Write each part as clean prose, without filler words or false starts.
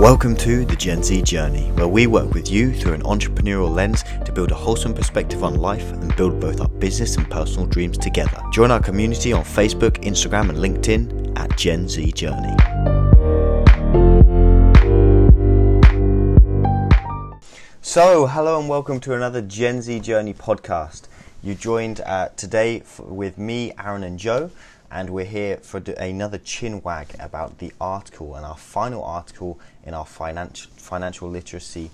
Welcome to the Gen Z Journey, where we work with you through an entrepreneurial lens to build a wholesome perspective on life and build both our business and personal dreams together. Join our community on Facebook, Instagram and LinkedIn at Gen Z Journey. So, hello and welcome to another Gen Z Journey podcast. You joined today with me, Aaron and Joe, and we're here for another chinwag about the article and our final article in our financial literacy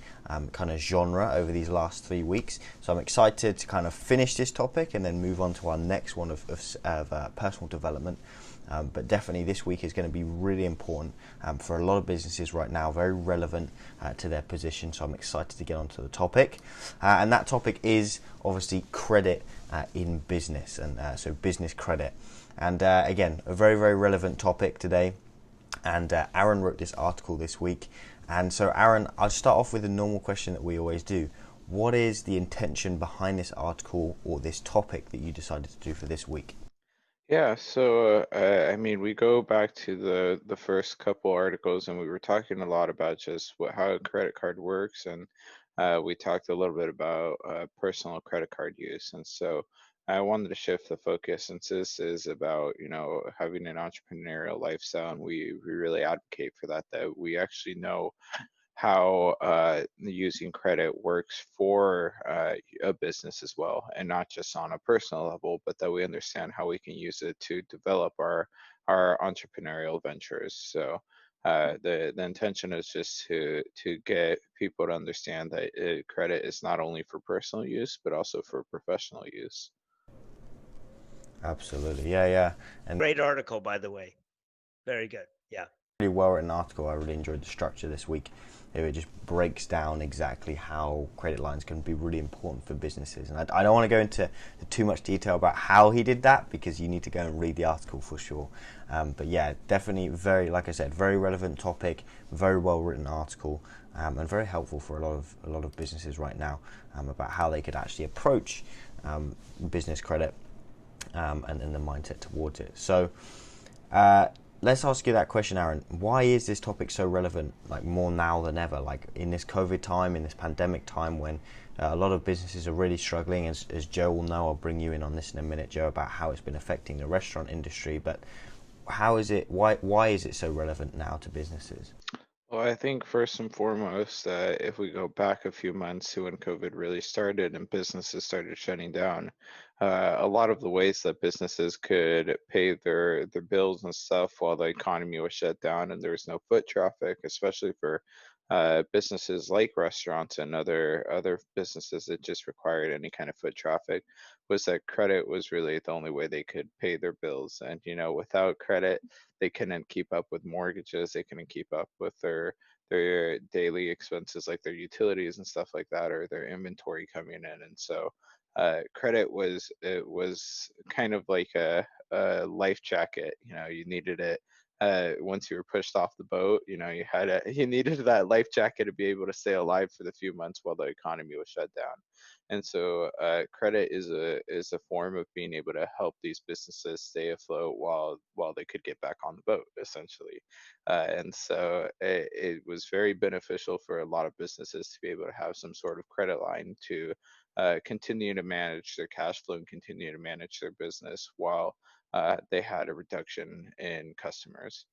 kind of genre over these last 3 weeks. So I'm excited to kind of finish this topic and then move on to our next one of personal development. But definitely this week is going to be really important for a lot of businesses right now, very relevant to their position. So I'm excited to get onto the topic. And that topic is obviously credit in business, and so business credit. And again, a very, very relevant topic today. And Aaron wrote this article this week. And so Aaron, I'll start off with a normal question that we always do. What is the intention behind this article or this topic that you decided to do for this week? Yeah, so we go back to the first couple articles, and we were talking a lot about just how a credit card works, and we talked a little bit about personal credit card use. And so I wanted to shift the focus, since this is about having an entrepreneurial lifestyle, and we really advocate for that we actually know how using credit works for a business as well, and not just on a personal level, but that we understand how we can use it to develop our entrepreneurial ventures. So the intention is just to get people to understand that credit is not only for personal use, but also for professional use. Absolutely, yeah. And Great article, by the way. Very good. Yeah. really well written article. I really enjoyed the structure this week. It just breaks down exactly how credit lines can be really important for businesses. And I don't want to go into too much detail about how he did that, because you need to go and read the article for sure. But yeah, definitely like I said, very relevant topic, very well written article, and very helpful for a lot of businesses right now about how they could actually approach business credit and the mindset towards it. So let's ask you that question, Aaron. Why is this topic so relevant, like more now than ever, like in this COVID time, in this pandemic time, when a lot of businesses are really struggling? As Joe will know, I'll bring you in on this in a minute, Joe, about how it's been affecting the restaurant industry. But why is it so relevant now to businesses? Well, I think first and foremost, if we go back a few months to when COVID really started and businesses started shutting down, a lot of the ways that businesses could pay their bills and stuff while the economy was shut down and there was no foot traffic, especially for businesses like restaurants and other businesses that just required any kind of foot traffic, was that credit was really the only way they could pay their bills. And without credit, they couldn't keep up with mortgages, they couldn't keep up with their daily expenses like their utilities and stuff like that, or their inventory coming in. And so credit was kind of like a life jacket. You needed it once you were pushed off the boat. You needed that life jacket to be able to stay alive for the few months while the economy was shut down. And so credit is a form of being able to help these businesses stay afloat while they could get back on the boat, essentially. And so it was very beneficial for a lot of businesses to be able to have some sort of credit line to continue to manage their cash flow and continue to manage their business while they had a reduction in customers.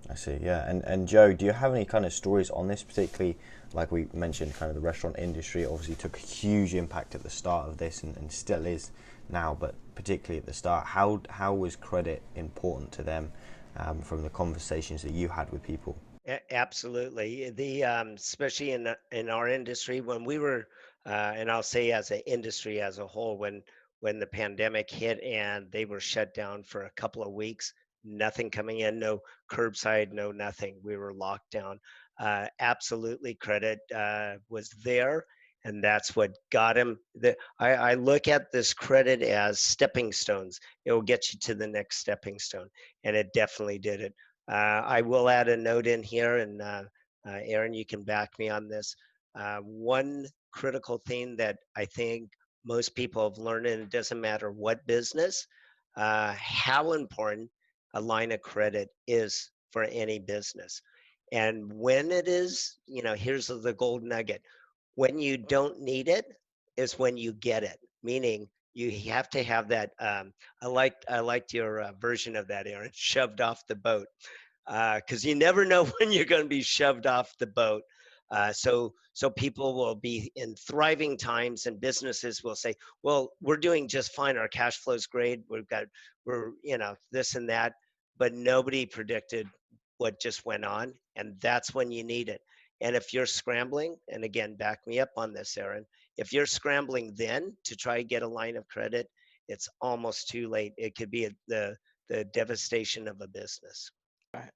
I see, yeah. And Joe, do you have any kind of stories on this, particularly like we mentioned, kind of the restaurant industry obviously took a huge impact at the start of this and still is now, but particularly at the start, how was credit important to them from the conversations that you had with people? Absolutely. The especially in our industry, when we were, and I'll say as an industry as a whole, when the pandemic hit and they were shut down for a couple of weeks, nothing coming in, no curbside, no nothing. We were locked down. Absolutely, credit was there, and that's what got him. I look at this credit as stepping stones. It will get you to the next stepping stone, and it definitely did it. I will add a note in here, and Aaron, you can back me on this. One critical thing that I think most people have learned, and it doesn't matter what business, how important a line of credit is for any business. And when it is, here's the gold nugget. When you don't need it is when you get it. Meaning you have to have that. I liked your version of that, Aaron. Shoved off the boat, because you never know when you're going to be shoved off the boat. So people will be in thriving times, and businesses will say, "Well, we're doing just fine. Our cash flow's great. We're this and that," but nobody predicted what just went on, and that's when you need it. And if you're scrambling, and again, back me up on this, Aaron, if you're scrambling then to try to get a line of credit, it's almost too late. It could be the devastation of a business.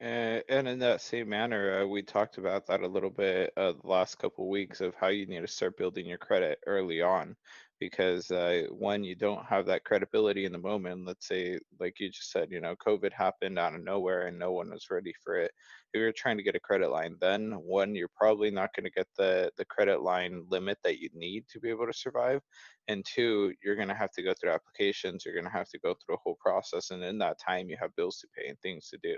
And in that same manner, we talked about that a little bit the last couple of weeks of how you need to start building your credit early on, because when you don't have that credibility in the moment, let's say, like you just said, COVID happened out of nowhere and no one was ready for it. If you're trying to get a credit line, then one, you're probably not going to get the credit line limit that you need to be able to survive, and two, you're going to have to go through applications, you're going to have to go through a whole process, and in that time, you have bills to pay and things to do,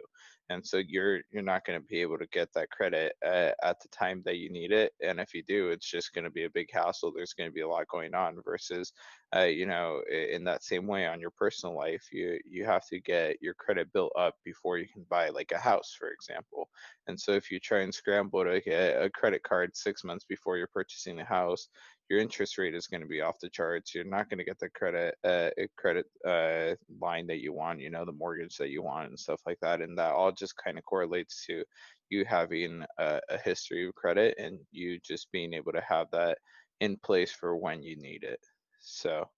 and so you're not going to be able to get that credit at the time that you need it, and if you do, it's just going to be a big hassle. There's going to be a lot going on versus in that same way on your personal life, you have to get your credit built up before you can buy like a house, for example. And so if you try and scramble to get a credit card 6 months before you're purchasing a house, your interest rate is going to be off the charts. You're not going to get the credit line that you want, the mortgage that you want and stuff like that. And that all just kind of correlates to you having a history of credit and you just being able to have that in place for when you need it. So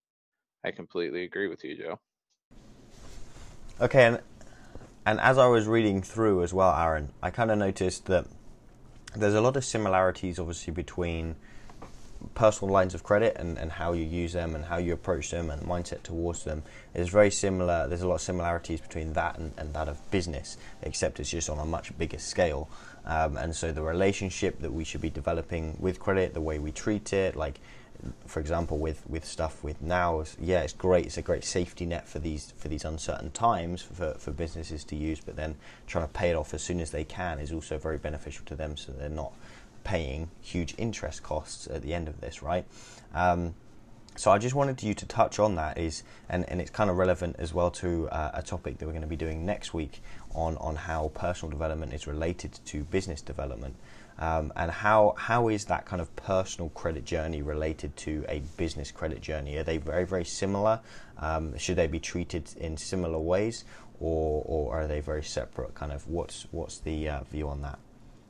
I completely agree with you, Joe. Okay, and as I was reading through as well, Aaron, I kind of noticed that there's a lot of similarities, obviously, between personal lines of credit and how you use them and how you approach them and mindset towards them is very similar. There's a lot of similarities between that and that of business, except it's just on a much bigger scale. And so the relationship that we should be developing with credit, the way we treat it, like for example with stuff with now, it's great. It's a great safety net for these uncertain times for businesses to use, but then trying to pay it off as soon as they can is also very beneficial to them, so they're not paying huge interest costs at the end of this, right? So I just wanted you to touch on that, and it's kind of relevant as well to a topic that we're going to be doing next week on how personal development is related to business development, and how is that kind of personal credit journey related to a business credit journey? Are they very, very similar? Should they be treated in similar ways, or are they very separate? Kind of what's the view on that?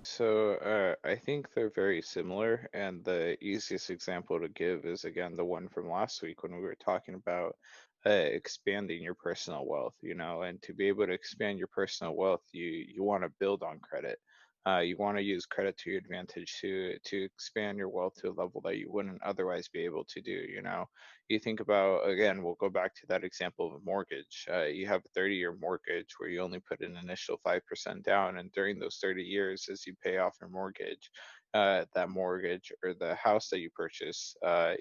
So I think they're very similar, and the easiest example to give is again the one from last week when we were talking about expanding your personal wealth, and to be able to expand your personal wealth, you want to build on credit. You want to use credit to your advantage to expand your wealth to a level that you wouldn't otherwise be able to do. You think about, again, we'll go back to that example of a mortgage. You have a 30-year mortgage where you only put an initial 5% down, and during those 30 years, as you pay off your mortgage, that mortgage or the house that you purchase,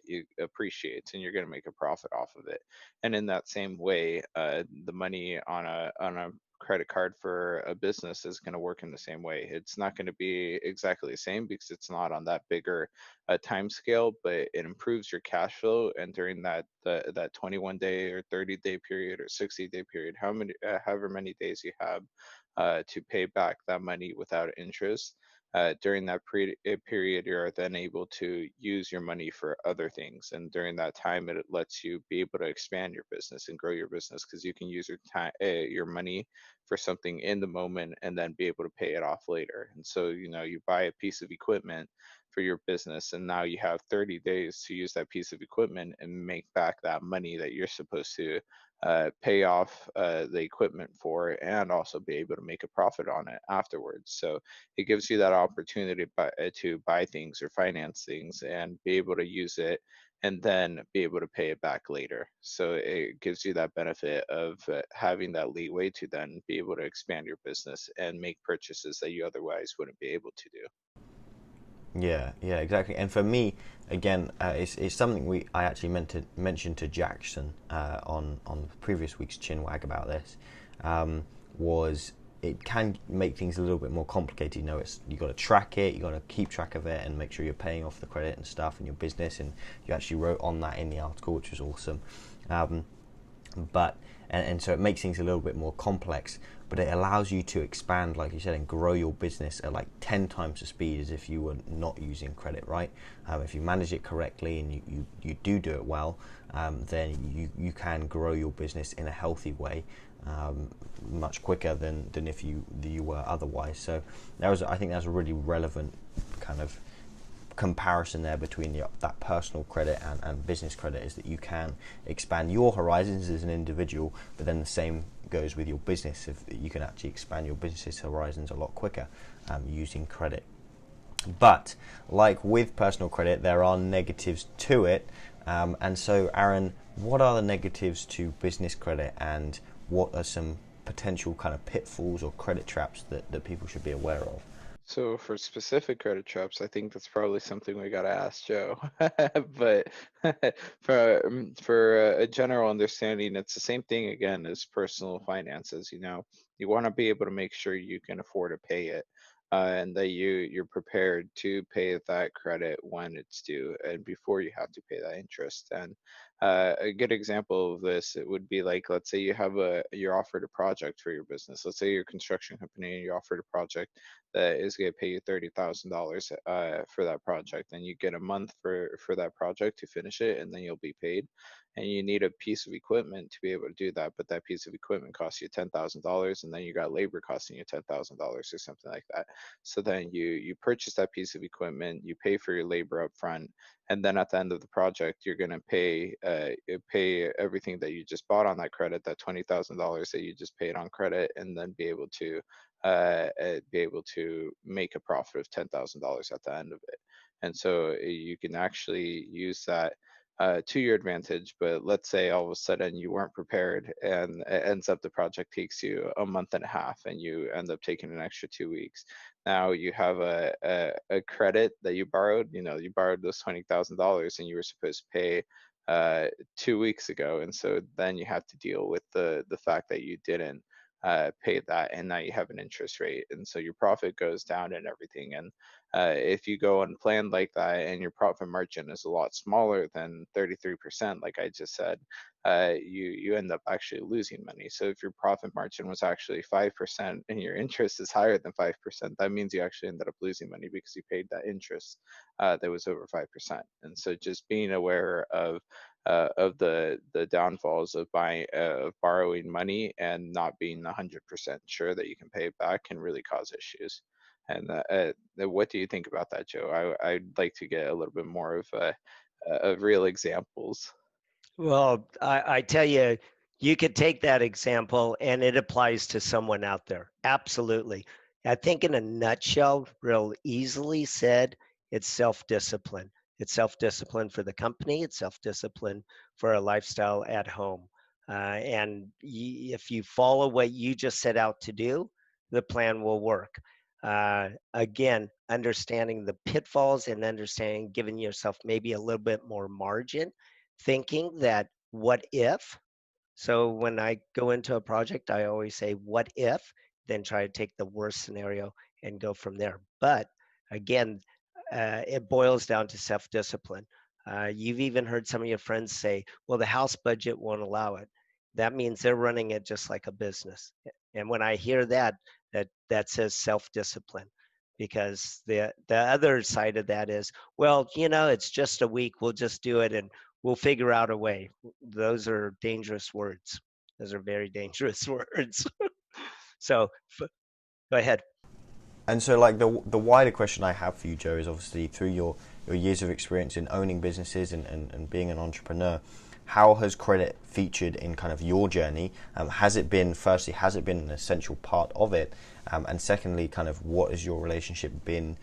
you appreciates, and you're going to make a profit off of it. And in that same way, the money on a credit card for a business is going to work in the same way. It's not going to be exactly the same because it's not on that bigger time scale, but it improves your cash flow. And during that 21-day or 30-day period or 60-day period, however many days you have to pay back that money without interest. During that period, you're then able to use your money for other things. And during that time, it lets you be able to expand your business and grow your business because you can use your time, your money for something in the moment and then be able to pay it off later. And so, you buy a piece of equipment for your business, and now you have 30 days to use that piece of equipment and make back that money that you're supposed to pay off the equipment for, and also be able to make a profit on it afterwards. So it gives you that opportunity to buy things or finance things and be able to use it and then be able to pay it back later. So it gives you that benefit of having that leeway to then be able to expand your business and make purchases that you otherwise wouldn't be able to do. Yeah, exactly. And for me, again, it's something I actually meant to mention to Jackson on the previous week's Chinwag about this, was it can make things a little bit more complicated. You know, you got to track it, you got to keep track of it, and make sure you're paying off the credit and stuff in your business. And you actually wrote on that in the article, which was awesome. But so it makes things a little bit more complex, but it allows you to expand, like you said, and grow your business at like 10 times the speed as if you were not using credit, right? If you manage it correctly and you do it well, then you can grow your business in a healthy way much quicker than if you were otherwise. So I think that's a really relevant kind of comparison there between that personal credit and business credit, is that you can expand your horizons as an individual, but then the same goes with your business. If you can actually expand your business's horizons a lot quicker using credit. But like with personal credit, there are negatives to it, and so Aaron, what are the negatives to business credit, and what are some potential kind of pitfalls or credit traps that people should be aware of? So for specific credit traps, I think that's probably something we gotta ask Joe. But for a general understanding, it's the same thing again as personal finances. You know, you want to be able to make sure you can afford to pay it, and that you're prepared to pay that credit when it's due and before you have to pay that interest. And a good example of this, it would be like, let's say you're offered a project for your business. Let's say you're a construction company and you're offered a project that is going to pay you $30,000 for that project, and you get a month for that project to finish it, and then you'll be paid. And you need a piece of equipment to be able to do that, but that piece of equipment costs you $10,000, and then you got labor costing you $10,000 or something like that. So then you purchase that piece of equipment, you pay for your labor up front, and then at the end of the project, you're going to pay everything that you just bought on that credit, that $20,000 that you just paid on credit, and then be able to make a profit of $10,000 at the end of it. And so you can actually use that to your advantage. But let's say all of a sudden you weren't prepared, and it ends up the project takes you a month and a half, and you end up taking an extra 2 weeks. Now you have a credit that you borrowed. You know, you borrowed those $20,000, and you were supposed to pay 2 weeks ago, and so then you have to deal with the fact that you didn't pay that, and now you have an interest rate, and so your profit goes down and everything. And if you go unplanned like that, and your profit margin is a lot smaller than 33%, like I just said, you end up actually losing money. So if your profit margin was actually 5% and your interest is higher than 5%, that means you actually ended up losing money because you paid that interest that was over 5%. And so just being aware of the downfalls of borrowing money and not being 100% sure that you can pay it back can really cause issues. And what do you think about that, Joe? I'd like to get a little bit more of real examples. Well, I tell you, you could take that example and it applies to someone out there. Absolutely. I think in a nutshell, real easily said, it's self-discipline. It's self-discipline for the company. It's self-discipline for a lifestyle at home. And if you follow what you just set out to do, the plan will work. Again, understanding the pitfalls and understanding, giving yourself maybe a little bit more margin, thinking that what if. So when I go into a project, I always say what if, then try to take the worst scenario and go from there. But again, it boils down to self-discipline. You've even heard some of your friends say, well, the house budget won't allow it. That means they're running it just like a business. And when I hear that, that says self-discipline, because the other side of that is, well, it's just a week, we'll just do it and we'll figure out a way. Those are dangerous words. Those are very dangerous words. So go ahead. And so, like the wider question I have for you, Joe, is obviously through your years of experience in owning businesses and being an entrepreneur, how has credit featured in kind of your journey? Has it been an essential part of it? And secondly, kind of what has your relationship been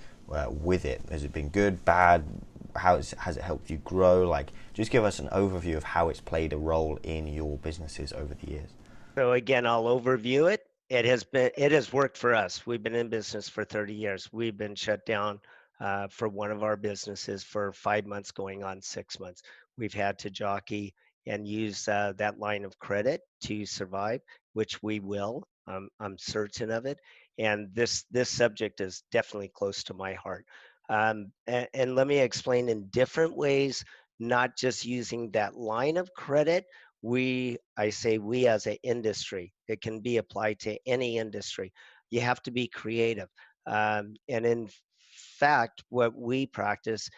with it? Has it been good, bad? Has it helped you grow? Like, just give us an overview of how it's played a role in your businesses over the years. So again, I'll overview it. It has worked for us. We've been in business for 30 years. We've been shut down for one of our businesses for 5 months, going on 6 months. We've had to jockey and use that line of credit to survive, which we will. I'm certain of it. And this subject is definitely close to my heart. And let me explain in different ways, not just using that line of credit. I say we as an industry, it can be applied to any industry. You have to be creative. And in fact, what we practice,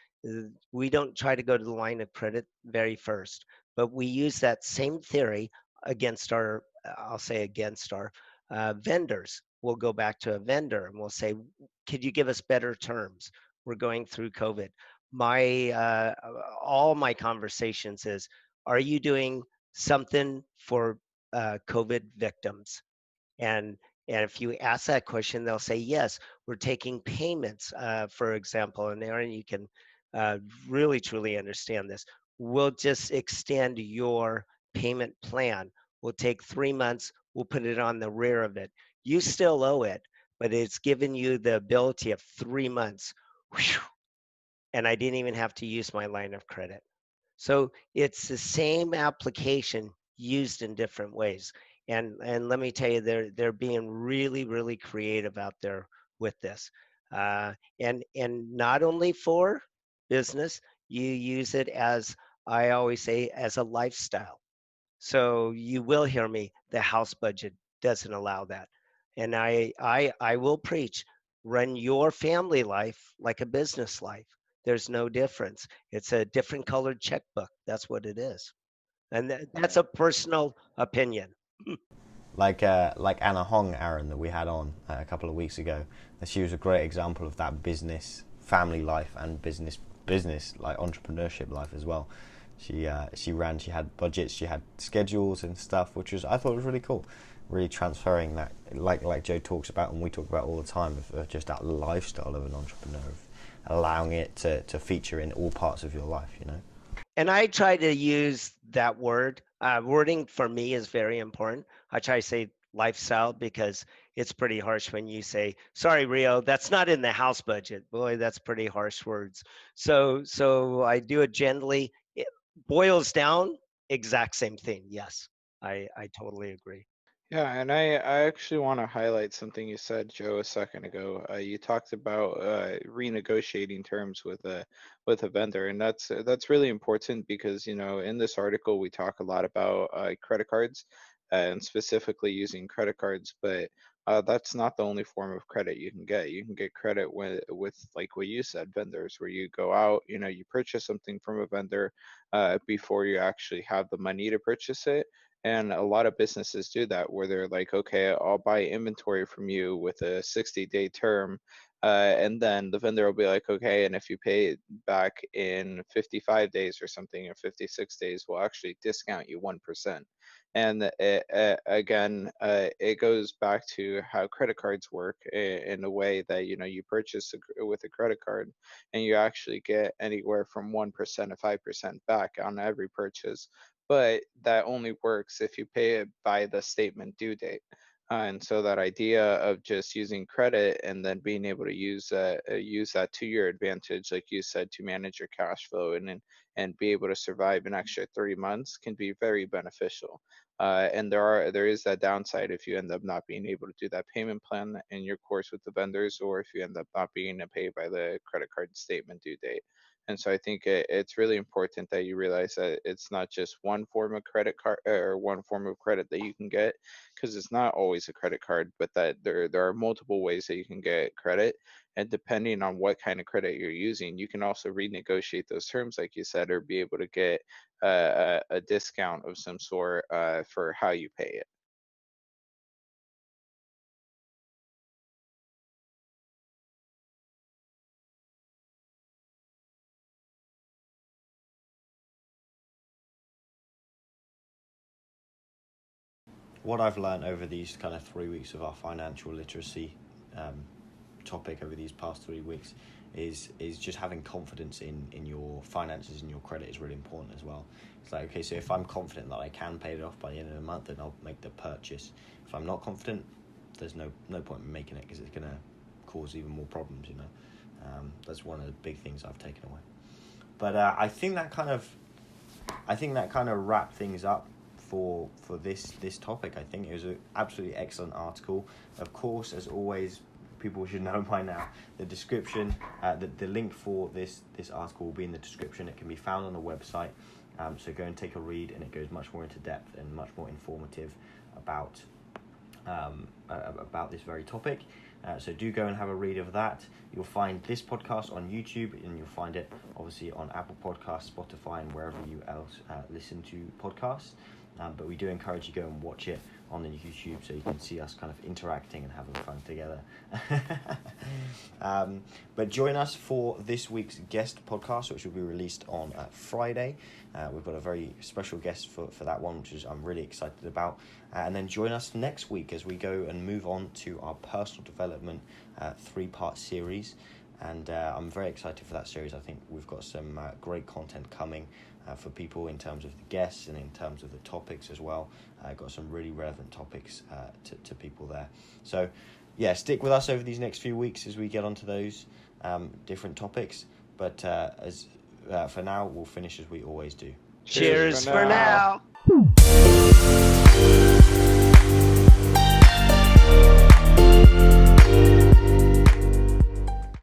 we don't try to go to the line of credit very first, but we use that same theory against our, I'll say against our vendors. We'll go back to a vendor and we'll say, could you give us better terms? We're going through COVID. All my conversations is, are you doing something for COVID victims? And and if you ask that question, they'll say, yes, we're taking payments, for example. And Aaron, you can uh, really truly understand this. We'll just extend your payment plan. We'll take 3 months, we'll put it on the rear of it. You still owe it, but it's given you the ability of 3 months. Whew, and I didn't even have to use my line of credit. So it's the same application used in different ways. And let me tell you, they're being really, really creative out there with this. And not only for business, you use it as, I always say, as a lifestyle. So you will hear me, the house budget doesn't allow that. And I will preach, run your family life like a business life. There's no difference. It's a different colored checkbook. That's what it is. And that's a personal opinion. Like Anna Hong, Aaron, that we had on a couple of weeks ago. And she was a great example of that business, family life, and business like entrepreneurship life as well. She she had budgets, she had schedules and stuff, which was I thought was really cool. Really transferring that, like Joe talks about and we talk about all the time, of just that lifestyle of an entrepreneur, of allowing it to feature in all parts of your life. You know. And I try to use that word. Wording for me is very important. I try to say lifestyle because it's pretty harsh when you say, "Sorry, Rio, that's not in the house budget." Boy, that's pretty harsh words. So I do it gently. It boils down, exact same thing. Yes, I totally agree. Yeah, and I actually want to highlight something you said, Joe, a second ago. You talked about renegotiating terms with a vendor, and that's really important because in this article we talk a lot about credit cards and specifically using credit cards, but that's not the only form of credit you can get. You can get credit with like what you said, vendors, where you go out, you purchase something from a vendor before you actually have the money to purchase it. And a lot of businesses do that where they're like, okay, I'll buy inventory from you with a 60-day term. And then the vendor will be like, okay, and if you pay it back in 55 days or something, or 56 days, we'll actually discount you 1%. And again, it goes back to how credit cards work in a way that, you purchase with a credit card and you actually get anywhere from 1% to 5% back on every purchase, but that only works if you pay it by the statement due date. And so that idea of just using credit and then being able to use that to your advantage, like you said, to manage your cash flow and be able to survive an extra 3 months can be very beneficial. And there is that downside if you end up not being able to do that payment plan in your course with the vendors, or if you end up not being able to pay by the credit card statement due date. And so I think it's really important that you realize that it's not just one form of credit card or one form of credit that you can get, because it's not always a credit card, but that there are multiple ways that you can get credit. And depending on what kind of credit you're using, you can also renegotiate those terms, like you said, or be able to get a discount of some sort for how you pay it. What I've learned over these kind of 3 weeks of our financial literacy um, topic over these past 3 weeks is just having confidence in your finances and your credit is really important as well. It's like, okay, so if I'm confident that I can pay it off by the end of the month, then I'll make the purchase. If I'm not confident, there's no point in making it because it's going to cause even more problems, That's one of the big things I've taken away. But I think that kind of wrapped things up for this topic. I think it was an absolutely excellent article. Of course, as always, people should know by now, the description, the link for this article will be in the description. It can be found on the website, so go and take a read, and it goes much more into depth and much more informative about this very topic. So do go and have a read of that. You'll find this podcast on YouTube, and you'll find it obviously on Apple Podcasts, Spotify, and wherever you else listen to podcasts. But we do encourage you to go and watch it on the YouTube so you can see us kind of interacting and having fun together. But join us for this week's guest podcast, which will be released on Friday. We've got a very special guest for that one, which I'm really excited about. And then join us next week as we go and move on to our personal development 3-part series. And I'm very excited for that series. I think we've got some great content coming for people in terms of the guests and in terms of the topics as well. Got some really relevant topics to people there. So, yeah, stick with us over these next few weeks as we get onto those different topics. But for now, we'll finish as we always do. Cheers for now.